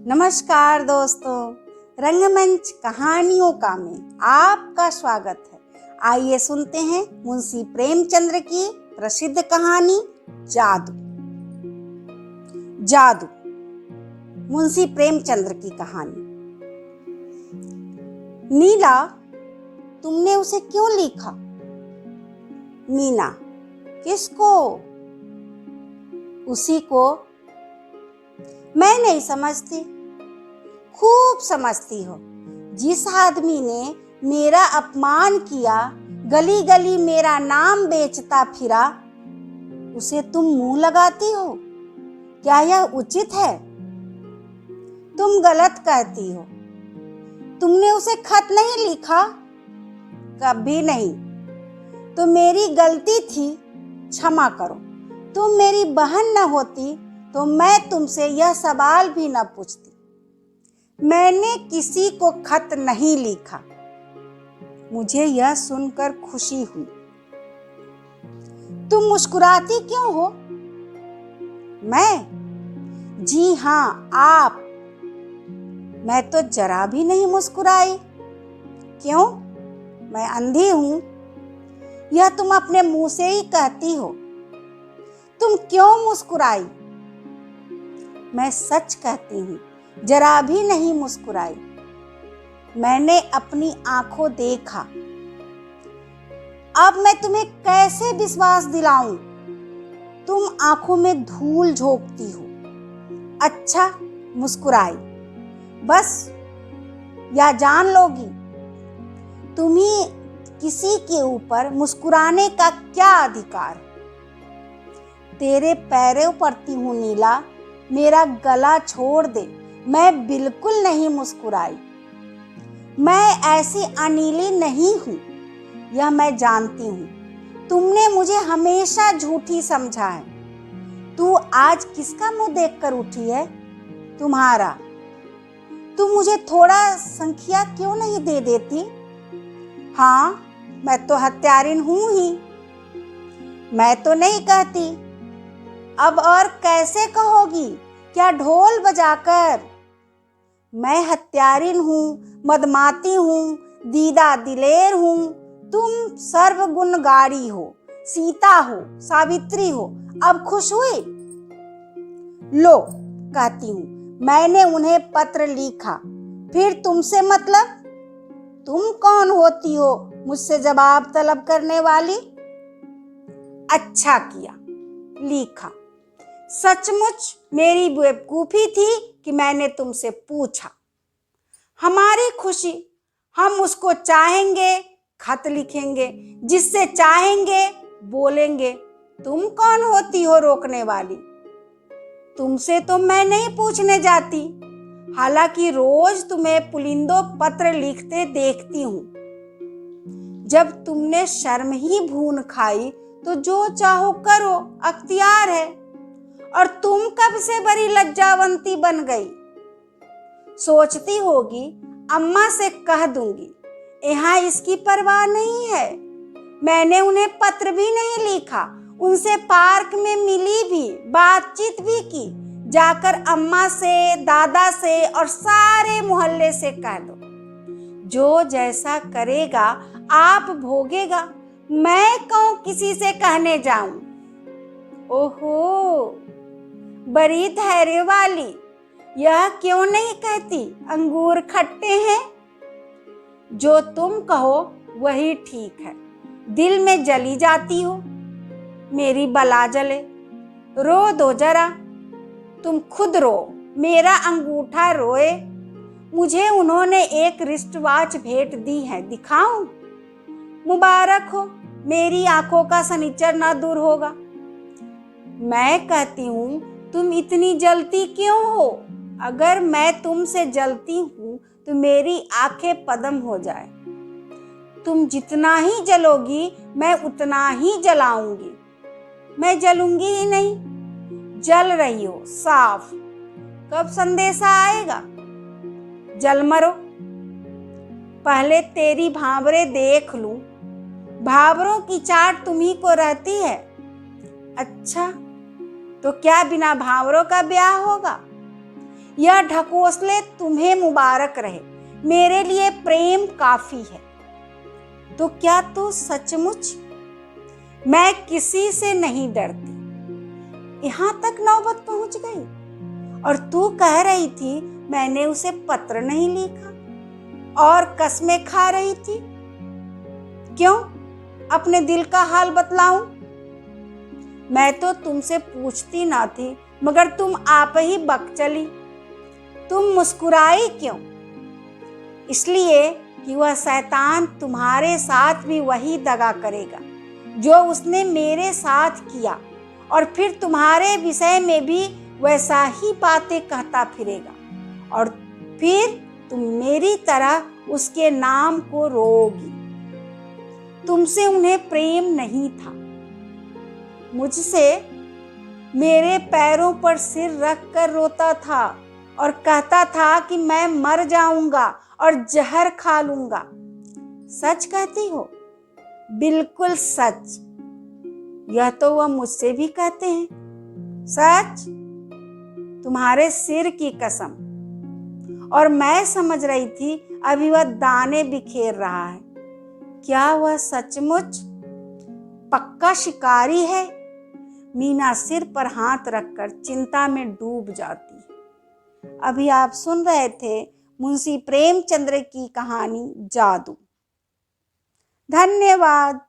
नमस्कार दोस्तों, रंगमंच कहानियों का में आपका स्वागत है। आइए सुनते हैं मुंशी प्रेमचंद्र की प्रसिद्ध कहानी जादू। जादू मुंशी प्रेमचंद्र की कहानी। नीला, तुमने उसे क्यों लिखा? मीना, किसको? उसी को। मैं नहीं समझती। खूब समझती हो। जिस आदमी ने मेरा अपमान किया, गली गली मेरा नाम बेचता फिरा, उसे तुम मुंह लगाती हो? क्या यह उचित है? तुम गलत कहती हो। तुमने उसे खत नहीं लिखा? कभी नहीं। तो मेरी गलती थी, क्षमा करो। तुम मेरी बहन न होती तो मैं तुमसे यह सवाल भी न पूछती। मैंने किसी को खत नहीं लिखा। मुझे यह सुनकर खुशी हुई। तुम मुस्कुराती क्यों हो? मैं? जी हाँ, आप। मैं तो जरा भी नहीं मुस्कुराई। क्यों? मैं अंधी हूं? यह तुम अपने मुंह से ही कहती हो। तुम क्यों मुस्कुराई? मैं सच कहती हूँ, जरा भी नहीं मुस्कुराई। मैंने अपनी आंखों देखा। अब मैं तुम्हें कैसे विश्वास दिलाऊं? तुम आंखों में धूल झोंकती हो। अच्छा, मुस्कुराई बस, या जान लोगी? तुम्हें किसी के ऊपर मुस्कुराने का क्या अधिकार? तेरे पैरों पड़ती हूँ नीला, मेरा गला छोड़ दे। मैं बिल्कुल नहीं मुस्कुराई। मैं ऐसी अनिली नहीं हूँ, यह मैं जानती हूँ। तुमने मुझे हमेशा झूठी समझा है। तू आज किसका मुंह देखकर उठी है? तुम्हारा। तुम मुझे थोड़ा संख्या क्यों नहीं दे देती? हाँ, मैं तो हत्यारिन हूँ ही। मैं तो नहीं कहती। अब और कैसे कहोगी? क्या ढोल बजाकर? मैं हत्यारिन हूँ, मदमाती हूँ, दीदा दिलेर हूँ। तुम सर्वगुणगारी हो, सीता हो, सावित्री हो। अब खुश हुई? लो, कहती हूँ, मैंने उन्हें पत्र लिखा। फिर तुमसे मतलब? तुम कौन होती हो मुझसे जवाब तलब करने वाली? अच्छा किया, लिखा। सचमुच मेरी बेवकूफी थी कि मैंने तुमसे पूछा। हमारी खुशी, हम उसको चाहेंगे खत लिखेंगे, जिससे चाहेंगे बोलेंगे। तुम कौन होती हो रोकने वाली? तुमसे तो मैं नहीं पूछने जाती, हालांकि रोज तुम्हें पुलिंदो पत्र लिखते देखती हूँ। जब तुमने शर्म ही भून खाई तो जो चाहो करो, अख्तियार है। और तुम कब से बड़ी लज्जावंती बन गई? सोचती होगी अम्मा से कह दूंगी, यहाँ इसकी परवाह नहीं है। मैंने उन्हें पत्र भी नहीं लिखा, उनसे पार्क में मिली भी, बातचीत भी की। जाकर अम्मा से, दादा से और सारे मोहल्ले से कह दो। जो जैसा करेगा आप भोगेगा। मैं क्यों किसी से कहने जाऊं? ओहो, बड़ी धैर्य वाली। यह क्यों नहीं कहती अंगूर खट्टे हैं? जो तुम कहो वही ठीक है। दिल में जली जाती हो, मेरी बला जले। रो दो जरा, तुम खुद रो, मेरा अंगूठा रोए। मुझे उन्होंने एक रिस्ट वॉच भेंट दी है, दिखाऊं? मुबारक हो, मेरी आंखों का सनीचर न दूर होगा। मैं कहती हूँ, तुम इतनी जलती क्यों हो? अगर मैं तुमसे जलती हूँ तो मेरी आंखें पदम हो जाए। तुम जितना ही जलोगी मैं उतना ही जलाऊंगी। मैं जलूंगी ही नहीं, जल रही हो साफ। कब संदेशा आएगा? जल मरो। पहले तेरी भांवरें देख लूं। भावरों की चाट तुम्ही को रहती है। अच्छा, तो क्या बिना भावरों का ब्याह होगा? यह ढकोसले तुम्हें मुबारक रहे, मेरे लिए प्रेम काफी है। तो क्या तू सचमुच? मैं किसी से नहीं डरती। यहाँ तक नौबत पहुंच गई और तू कह रही थी मैंने उसे पत्र नहीं लिखा और कसमें खा रही थी। क्यों? अपने दिल का हाल बतलाऊं? मैं तो तुमसे पूछती ना थी, मगर तुम आप ही बक चली। तुम मुस्कुराई क्यों? इसलिए कि वह शैतान तुम्हारे साथ भी वही दगा करेगा जो उसने मेरे साथ किया, और फिर तुम्हारे विषय में भी वैसा ही बातें कहता फिरेगा, और फिर तुम मेरी तरह उसके नाम को रोओगी। तुमसे उन्हें प्रेम नहीं था, मुझसे मेरे पैरों पर सिर रख कर रोता था और कहता था कि मैं मर जाऊंगा और जहर खा लूंगा। सच कहती हो? बिल्कुल सच। यह तो वह मुझसे भी कहते हैं। सच? तुम्हारे सिर की कसम। और मैं समझ रही थी अभी वह दाने बिखेर रहा है। क्या वह सचमुच पक्का शिकारी है? मीना सिर पर हाथ रखकर चिंता में डूब जाती है। अभी आप सुन रहे थे मुंशी प्रेमचंद्र की कहानी जादू। धन्यवाद।